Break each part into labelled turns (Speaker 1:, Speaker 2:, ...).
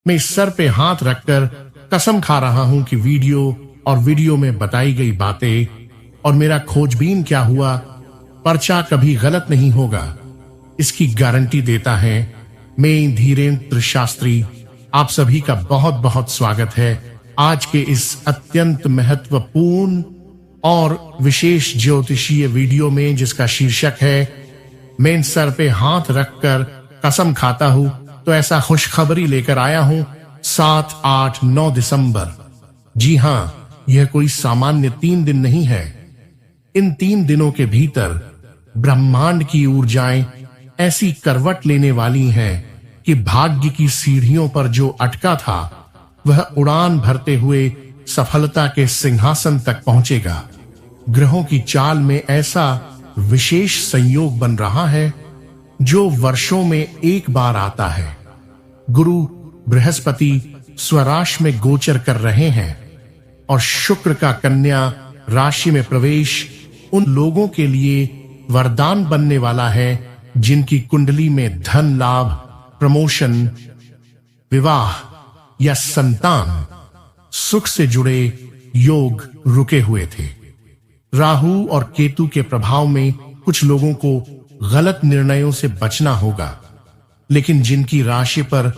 Speaker 1: मैं इस सर पे हाथ रखकर कसम खा रहा हूं कि वीडियो में बताई गई बातें और मेरा खोजबीन क्या हुआ, पर्चा कभी गलत नहीं होगा, इसकी गारंटी देता है मैं धीरेन्द्र शास्त्री। आप सभी का बहुत बहुत स्वागत है आज के इस अत्यंत महत्वपूर्ण और विशेष ज्योतिषीय वीडियो में, जिसका शीर्षक है मैं इन सर पे हाथ रखकर कसम खाता हूं तो ऐसा खुशखबरी लेकर आया हूं 7, 8, 9 दिसंबर। जी हां, यह कोई सामान्य 3 दिन नहीं है। इन 3 दिनों के भीतर ब्रह्मांड की ऊर्जाएं ऐसी करवट लेने वाली हैं कि भाग्य की सीढ़ियों पर जो अटका था वह उड़ान भरते हुए सफलता के सिंहासन तक पहुंचेगा। ग्रहों की चाल में ऐसा विशेष संयोग बन रहा है जो वर्षों में एक बार आता है। गुरु बृहस्पति स्वराशि में गोचर कर रहे हैं और शुक्र का कन्या राशि में प्रवेश उन लोगों के लिए वरदान बनने वाला है जिनकी कुंडली में धन लाभ, प्रमोशन, विवाह या संतान सुख से जुड़े योग रुके हुए थे। राहु और केतु के प्रभाव में कुछ लोगों को गलत निर्णयों से बचना होगा, लेकिन जिनकी राशि पर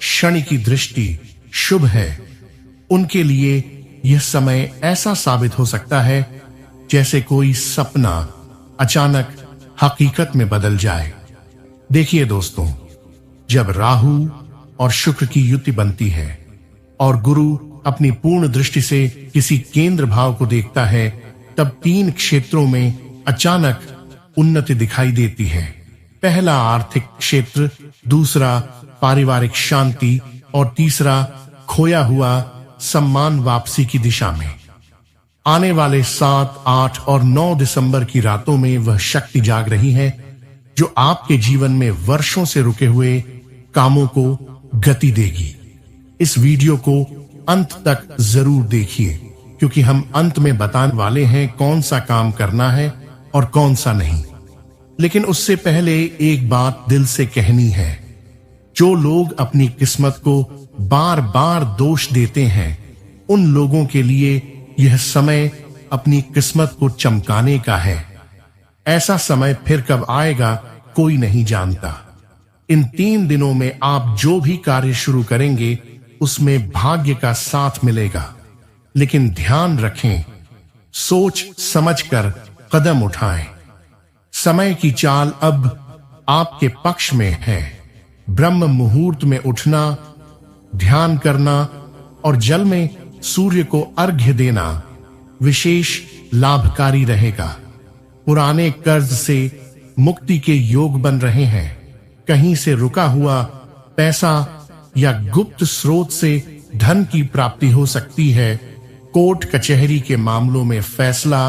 Speaker 1: शनि की दृष्टि शुभ है उनके लिए यह समय ऐसा साबित हो सकता है जैसे कोई सपना अचानक हकीकत में बदल जाए। देखिए दोस्तों, जब राहु और शुक्र की युति बनती है और गुरु अपनी पूर्ण दृष्टि से किसी केंद्र भाव को देखता है, तब 3 क्षेत्रों में अचानक उन्नति दिखाई देती है। पहला आर्थिक क्षेत्र, दूसरा पारिवारिक शांति और तीसरा खोया हुआ सम्मान वापसी की दिशा में। आने वाले 7, 8 और 9 दिसंबर की रातों में वह शक्ति जाग रही है जो आपके जीवन में वर्षों से रुके हुए कामों को गति देगी। इस वीडियो को अंत तक जरूर देखिए, क्योंकि हम अंत में बताने वाले हैं कौन सा काम करना है और कौन सा नहीं। लेकिन उससे पहले एक बात दिल से कहनी है। जो लोग अपनी किस्मत को बार बार दोष देते हैं, उन लोगों के लिए यह समय अपनी किस्मत को चमकाने का है। ऐसा समय फिर कब आएगा कोई नहीं जानता। इन 3 दिनों में आप जो भी कार्य शुरू करेंगे उसमें भाग्य का साथ मिलेगा, लेकिन ध्यान रखें, सोच समझकर कदम उठाएं। समय की चाल अब आपके पक्ष में है। ब्रह्म मुहूर्त में उठना, ध्यान करना और जल में सूर्य को अर्घ्य देना विशेष लाभकारी रहेगा। पुराने कर्ज से मुक्ति के योग बन रहे हैं। कहीं से रुका हुआ पैसा या गुप्त स्रोत से धन की प्राप्ति हो सकती है। कोर्ट कचहरी के मामलों में फैसला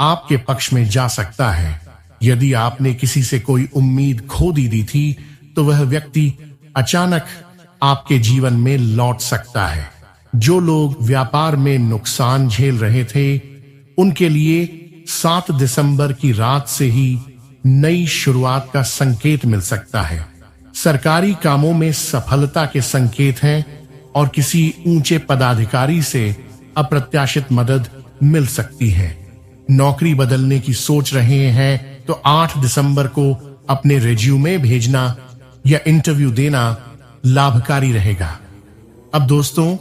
Speaker 1: आपके पक्ष में जा सकता है। यदि आपने किसी से कोई उम्मीद खो दी थी तो वह व्यक्ति अचानक आपके जीवन में लौट सकता है। जो लोग व्यापार में नुकसान झेल रहे थे उनके लिए 7 दिसंबर की रात से ही नई शुरुआत का संकेत मिल सकता है। सरकारी कामों में सफलता के संकेत हैं और किसी ऊंचे पदाधिकारी से अप्रत्याशित मदद मिल सकती है। नौकरी बदलने की सोच रहे हैं तो 8 दिसंबर को अपने रिज्यूमे भेजना या इंटरव्यू देना लाभकारी रहेगा। अब दोस्तों,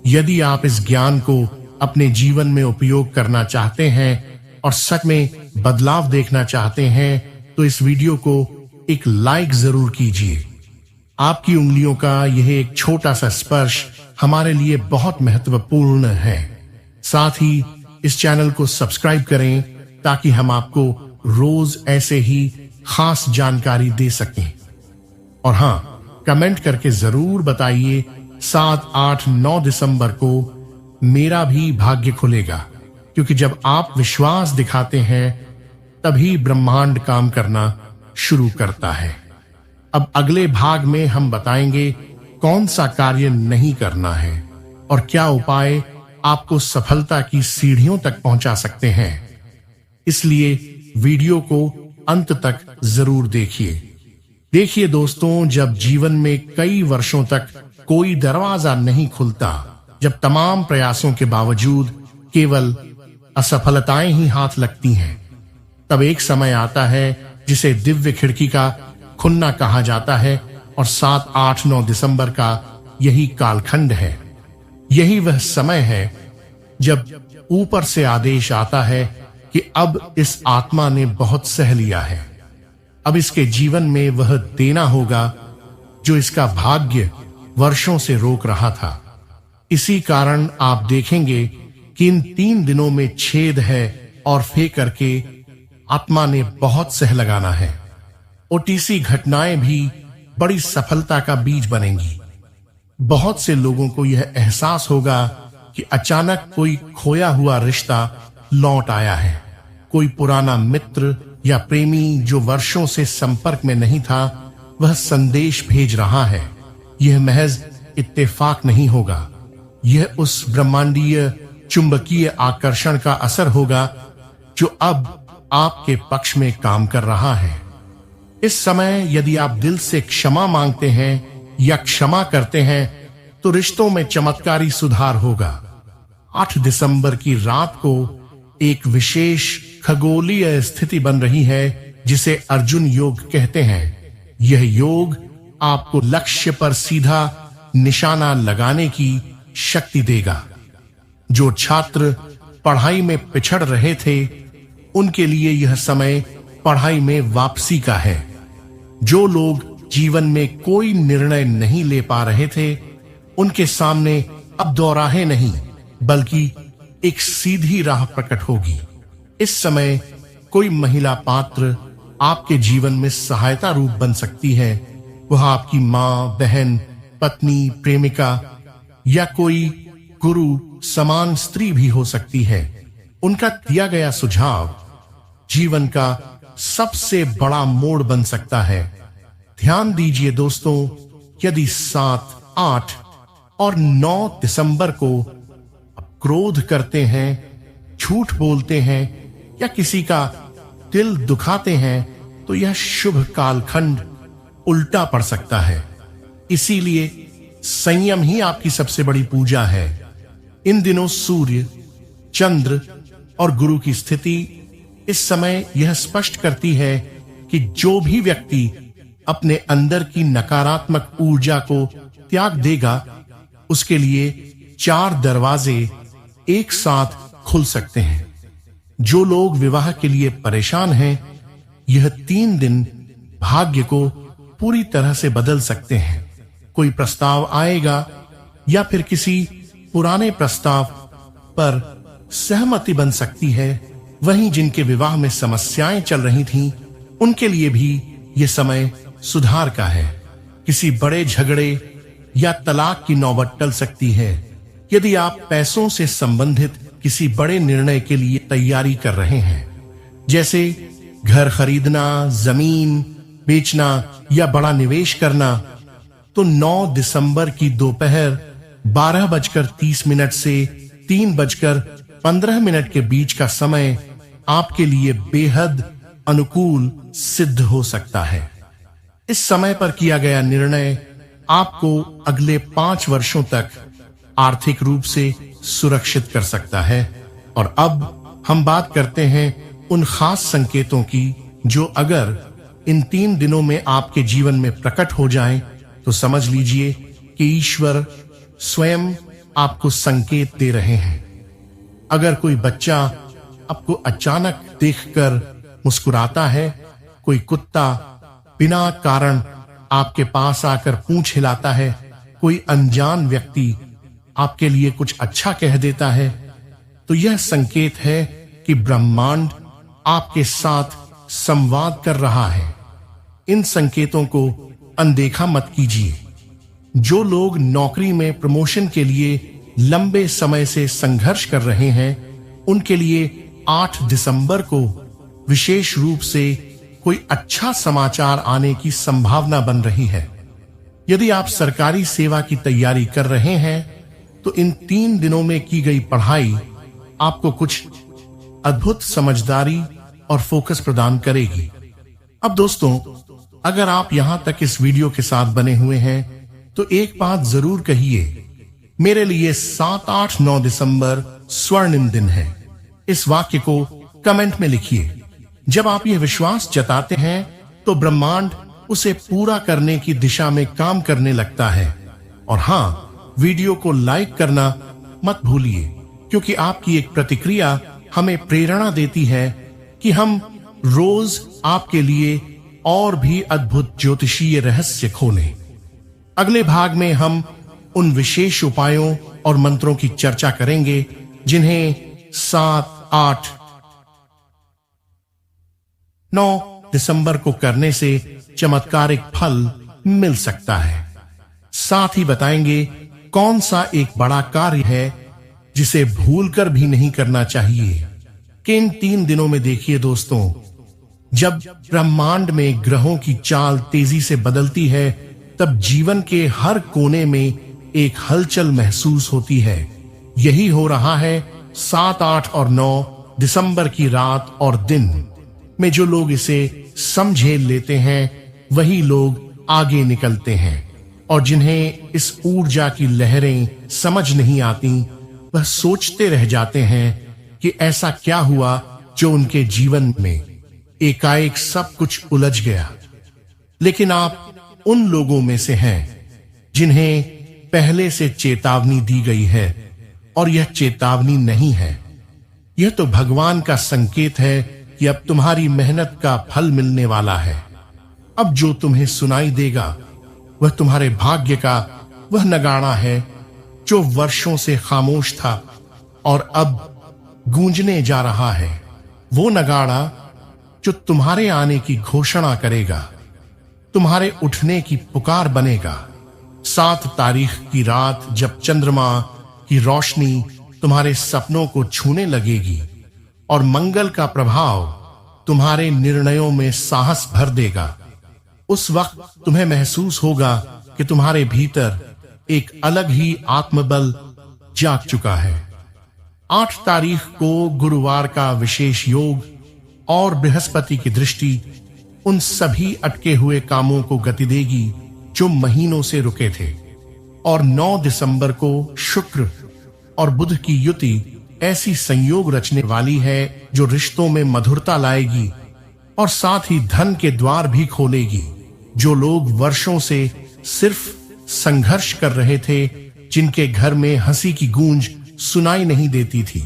Speaker 1: यदि आप इस ज्ञान को अपने जीवन में उपयोग करना चाहते हैं और सच में बदलाव देखना चाहते हैं तो इस वीडियो को एक लाइक जरूर कीजिए। आपकी उंगलियों का यह एक छोटा सा स्पर्श हमारे लिए बहुत महत्वपूर्ण है। साथ ही इस चैनल को सब्सक्राइब करें ताकि हम आपको रोज ऐसे ही खास जानकारी दे सकें। और हां, कमेंट करके जरूर बताइए 7, 8, 9 दिसंबर को मेरा भी भाग्य खुलेगा, क्योंकि जब आप विश्वास दिखाते हैं तभी ब्रह्मांड काम करना शुरू करता है। अब अगले भाग में हम बताएंगे कौन सा कार्य नहीं करना है और क्या उपाय आपको सफलता की सीढ़ियों तक पहुंचा सकते हैं। इसलिए वीडियो को अंत तक जरूर देखिए। देखिए दोस्तों, जब जीवन में कई वर्षों तक कोई दरवाजा नहीं खुलता, जब तमाम प्रयासों के बावजूद केवल असफलताएं ही हाथ लगती हैं, तब एक समय आता है जिसे दिव्य खिड़की का खुलना कहा जाता है और 7, 8, 9 दिसंबर का यही कालखंड है। यही वह समय है जब ऊपर से आदेश आता है कि अब इस आत्मा ने बहुत सह लिया है, अब इसके जीवन में वह देना होगा जो इसका भाग्य वर्षों से रोक रहा था। इसी कारण आप देखेंगे कि इन 3 दिनों में छेद है और फे करके आत्मा ने बहुत सह लगाना है। ओटीसी घटनाएं भी बड़ी सफलता का बीज बनेंगी। बहुत से लोगों को यह एहसास होगा कि अचानक कोई खोया हुआ रिश्ता लौट आया है, कोई पुराना मित्र या प्रेमी जो वर्षों से संपर्क में नहीं था, वह संदेश भेज रहा है। यह महज इत्तेफाक नहीं होगा, यह उस ब्रह्मांडीय चुंबकीय आकर्षण का असर होगा जो अब आपके पक्ष में काम कर रहा है। इस समय यदि आप दिल से क्षमा मांगते हैं या क्षमा करते हैं तो रिश्तों में चमत्कारी सुधार होगा। 8 दिसंबर की रात को एक विशेष खगोलीय स्थिति बन रही है जिसे अर्जुन योग कहते हैं। यह योग आपको लक्ष्य पर सीधा निशाना लगाने की शक्ति देगा। जो छात्र पढ़ाई में पिछड़ रहे थे उनके लिए यह समय पढ़ाई में वापसी का है। जो लोग जीवन में कोई निर्णय नहीं ले पा रहे थे उनके सामने अब दोराहे नहीं बल्कि एक सीधी राह प्रकट होगी। इस समय कोई महिला पात्र आपके जीवन में सहायता रूप बन सकती है। वह आपकी मां, बहन, पत्नी, प्रेमिका या कोई गुरु समान स्त्री भी हो सकती है। उनका दिया गया सुझाव जीवन का सबसे बड़ा मोड़ बन सकता है। ध्यान दीजिए दोस्तों, यदि 7, 8 और 9 दिसंबर को आप क्रोध करते हैं, झूठ बोलते हैं या किसी का दिल दुखाते हैं तो यह शुभ कालखंड उल्टा पड़ सकता है। इसीलिए संयम ही आपकी सबसे बड़ी पूजा है। इन दिनों सूर्य, चंद्र और गुरु की स्थिति इस समय यह स्पष्ट करती है कि जो भी व्यक्ति अपने अंदर की नकारात्मक ऊर्जा को त्याग देगा उसके लिए 4 दरवाजे एक साथ खुल सकते हैं। जो लोग विवाह के लिए परेशान हैं, यह 3 दिन भाग्य को पूरी तरह से बदल सकते हैं। कोई प्रस्ताव आएगा या फिर किसी पुराने प्रस्ताव पर सहमति बन सकती है। वहीं जिनके विवाह में समस्याएं चल रही थीं, उनके लिए भी यह समय सुधार का है। किसी बड़े झगड़े या तलाक की नौबत टल सकती है। यदि आप पैसों से संबंधित किसी बड़े निर्णय के लिए तैयारी कर रहे हैं, जैसे घर खरीदना, जमीन बेचना या बड़ा निवेश करना, तो 9 दिसंबर की दोपहर 12:30 से 3:15 के बीच का समय आपके लिए बेहद अनुकूल सिद्ध हो सकता है। इस समय पर किया गया निर्णय आपको अगले 5 वर्षों तक आर्थिक रूप से सुरक्षित कर सकता है। और अब हम बात करते हैं उन खास संकेतों की जो अगर इन 3 दिनों में आपके जीवन में प्रकट हो जाएं, तो समझ लीजिए कि ईश्वर स्वयं आपको संकेत दे रहे हैं। अगर कोई बच्चा आपको अचानक देखकर मुस्कुराता है, कोई कुत्ता बिना कारण आपके पास आकर पूंछ हिलाता है, कोई अनजान व्यक्ति आपके लिए कुछ अच्छा कह देता है, तो यह संकेत है कि ब्रह्मांड आपके साथ संवाद कर रहा है। इन संकेतों को अनदेखा मत कीजिए। जो लोग नौकरी में प्रमोशन के लिए लंबे समय से संघर्ष कर रहे हैं, उनके लिए 8 दिसंबर को विशेष रूप से कोई अच्छा समाचार आने की संभावना बन रही है। यदि आप सरकारी सेवा की तैयारी कर रहे हैं, तो इन 3 दिनों में की गई पढ़ाई आपको कुछ अद्भुत समझदारी और फोकस प्रदान करेगी। अब दोस्तों, अगर आप यहां तक इस वीडियो के साथ बने हुए हैं तो एक बात जरूर कहिए, मेरे लिए 7, 8, 9 दिसंबर स्वर्णिम दिन है। इस वाक्य को कमेंट में लिखिए। जब आप यह विश्वास जताते हैं तो ब्रह्मांड उसे पूरा करने की दिशा में काम करने लगता है। और हां, वीडियो को लाइक करना मत भूलिए, क्योंकि आपकी एक प्रतिक्रिया हमें प्रेरणा देती है कि हम रोज आपके लिए और भी अद्भुत ज्योतिषीय रहस्य खोलें। अगले भाग में हम उन विशेष उपायों और मंत्रों की चर्चा करेंगे जिन्हें 7, 8, 9 दिसंबर को करने से चमत्कारिक फल मिल सकता है। साथ ही बताएंगे कौन सा एक बड़ा कार्य है जिसे भूलकर भी नहीं करना चाहिए। किन 3 दिनों में देखिए दोस्तों, जब ब्रह्मांड में ग्रहों की चाल तेजी से बदलती है, तब जीवन के हर कोने में एक हलचल महसूस होती है। यही हो रहा है 7, 8 और 9 दिसंबर की रात और दिन में। जो लोग इसे समझे लेते हैं वही लोग आगे निकलते हैं, और जिन्हें इस ऊर्जा की लहरें समझ नहीं आती, वह सोचते रह जाते हैं कि ऐसा क्या हुआ जो उनके जीवन में एकाएक सब कुछ उलझ गया। लेकिन आप उन लोगों में से हैं जिन्हें पहले से चेतावनी दी गई है, और यह चेतावनी नहीं है, यह तो भगवान का संकेत है कि अब तुम्हारी मेहनत का फल मिलने वाला है। अब जो तुम्हें सुनाई देगा वह तुम्हारे भाग्य का वह नगाड़ा है जो वर्षों से खामोश था और अब गूंजने जा रहा है। वो नगाड़ा जो तुम्हारे आने की घोषणा करेगा, तुम्हारे उठने की पुकार बनेगा। 7 तारीख की रात जब चंद्रमा की रोशनी तुम्हारे सपनों को छूने लगेगी और मंगल का प्रभाव तुम्हारे निर्णयों में साहस भर देगा, उस वक्त तुम्हें महसूस होगा कि तुम्हारे भीतर एक अलग ही आत्मबल जाग चुका है। 8 तारीख को गुरुवार का विशेष योग और बृहस्पति की दृष्टि उन सभी अटके हुए कामों को गति देगी जो महीनों से रुके थे। और 9 दिसंबर को शुक्र और बुध की युति ऐसी संयोग रचने वाली है जो रिश्तों में मधुरता लाएगी और साथ ही धन के द्वार भी खोलेगी। जो लोग वर्षों से सिर्फ संघर्ष कर रहे थे, जिनके घर में हंसी की गूंज सुनाई नहीं देती थी,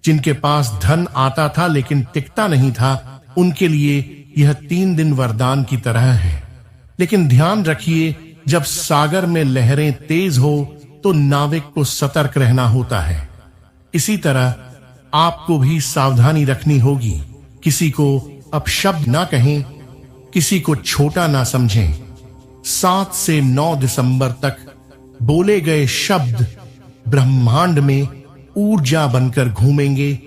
Speaker 1: जिनके पास धन आता था लेकिन टिकता नहीं था, उनके लिए यह 3 दिन वरदान की तरह है। लेकिन ध्यान रखिए, जब सागर में लहरें तेज हो तो नाविक को सतर्क रहना होता है। इसी तरह आपको भी सावधानी रखनी होगी। किसी को अपशब्द ना कहें, किसी को छोटा ना समझें। 7 से 9 दिसंबर तक बोले गए शब्द ब्रह्मांड में ऊर्जा बनकर घूमेंगे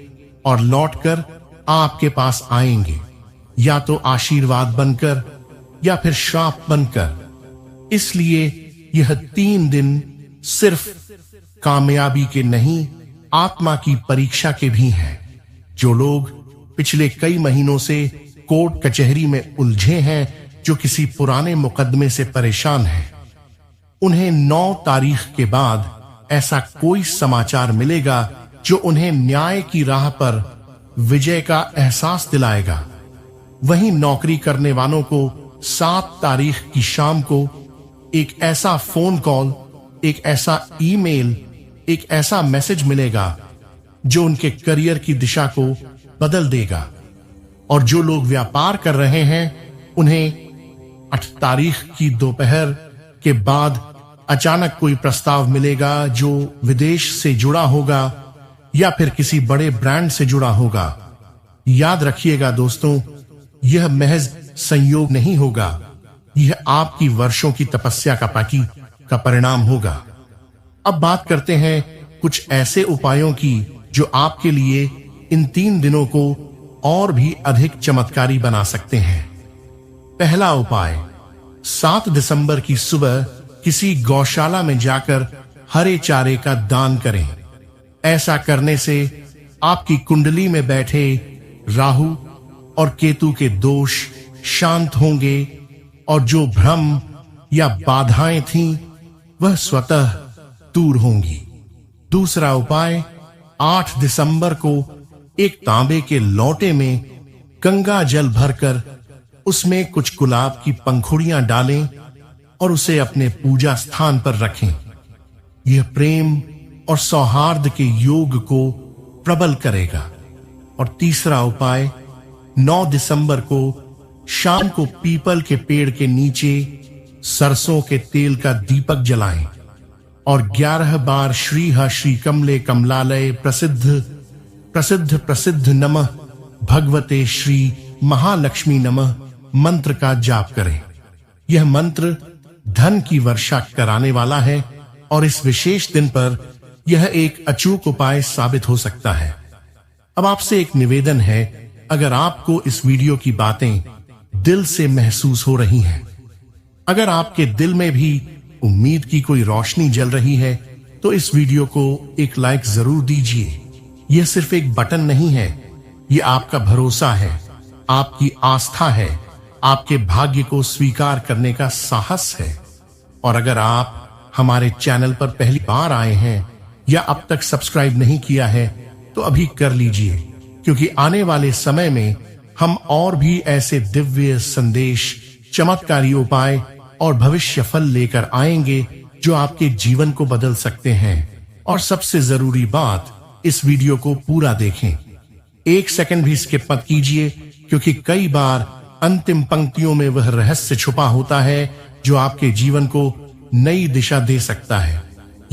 Speaker 1: और लौटकर आपके पास आएंगे, या तो आशीर्वाद बनकर या फिर श्राप बनकर। इसलिए यह 3 दिन सिर्फ कामयाबी के नहीं, आत्मा की परीक्षा के भी हैं। जो लोग पिछले कई महीनों से कोर्ट कचहरी में उलझे हैं, जो किसी पुराने मुकदमे से परेशान हैं, उन्हें 9 तारीख के बाद ऐसा कोई समाचार मिलेगा जो उन्हें न्याय की राह पर विजय का एहसास दिलाएगा। वहीं नौकरी करने वालों को 7 तारीख की शाम को एक ऐसा फोन कॉल, एक ऐसा ईमेल, एक ऐसा मैसेज मिलेगा जो उनके करियर की दिशा को बदल देगा। और जो लोग व्यापार कर रहे हैं, उन्हें 8 तारीख की दोपहर के बाद अचानक कोई प्रस्ताव मिलेगा जो विदेश से जुड़ा होगा या फिर किसी बड़े ब्रांड से जुड़ा होगा। याद रखिएगा दोस्तों, यह महज संयोग नहीं होगा, यह आपकी वर्षों की तपस्या का परिणाम होगा। अब बात करते हैं कुछ ऐसे उपायों की जो आपके लिए इन 3 दिनों को और भी अधिक चमत्कारी बना सकते हैं। पहला उपाय, 7 दिसंबर की सुबह किसी गौशाला में जाकर हरे चारे का दान करें। ऐसा करने से आपकी कुंडली में बैठे राहु और केतु के दोष शांत होंगे और जो भ्रम या बाधाएं थीं वह स्वतः दूर होंगी। दूसरा उपाय, 8 दिसंबर को एक तांबे के लोटे में गंगा जल भरकर उसमें कुछ गुलाब की पंखुड़ियां डालें और उसे अपने पूजा स्थान पर रखें। यह प्रेम और सौहार्द के योग को प्रबल करेगा। और तीसरा उपाय, 9 दिसंबर को शाम को पीपल के पेड़ के नीचे सरसों के तेल का दीपक जलाएं और 11 बार श्री कमले कमलालय प्रसिद्ध नमः भगवते श्री महालक्ष्मी नमः मंत्र का जाप करें। यह मंत्र धन की वर्षा कराने वाला है और इस विशेष दिन पर यह एक अचूक उपाय साबित हो सकता है। अब आपसे एक निवेदन है, अगर आपको इस वीडियो की बातें दिल से महसूस हो रही हैं, अगर आपके दिल में भी उम्मीद की कोई रोशनी जल रही है, तो इस वीडियो को एक लाइक जरूर दीजिए। यह सिर्फ एक बटन नहीं है, यह आपका भरोसा है, आपकी आस्था है, आपके भाग्य को स्वीकार करने का साहस है। और अगर आप हमारे चैनल पर पहली बार आए हैं या अब तक सब्सक्राइब नहीं किया है, तो अभी कर लीजिए, क्योंकि आने वाले समय में हम और भी ऐसे दिव्य संदेश, चमत्कारी उपाय और भविष्य फल लेकर आएंगे जो आपके जीवन को बदल सकते हैं। और सबसे जरूरी बात, इस वीडियो को पूरा देखें, 1 सेकंड भी स्किप मत कीजिए, क्योंकि कई बार अंतिम पंक्तियों में वह रहस्य छुपा होता है जो आपके जीवन को नई दिशा दे सकता है।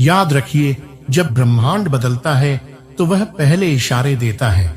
Speaker 1: याद रखिए, जब ब्रह्मांड बदलता है तो वह पहले इशारे देता है।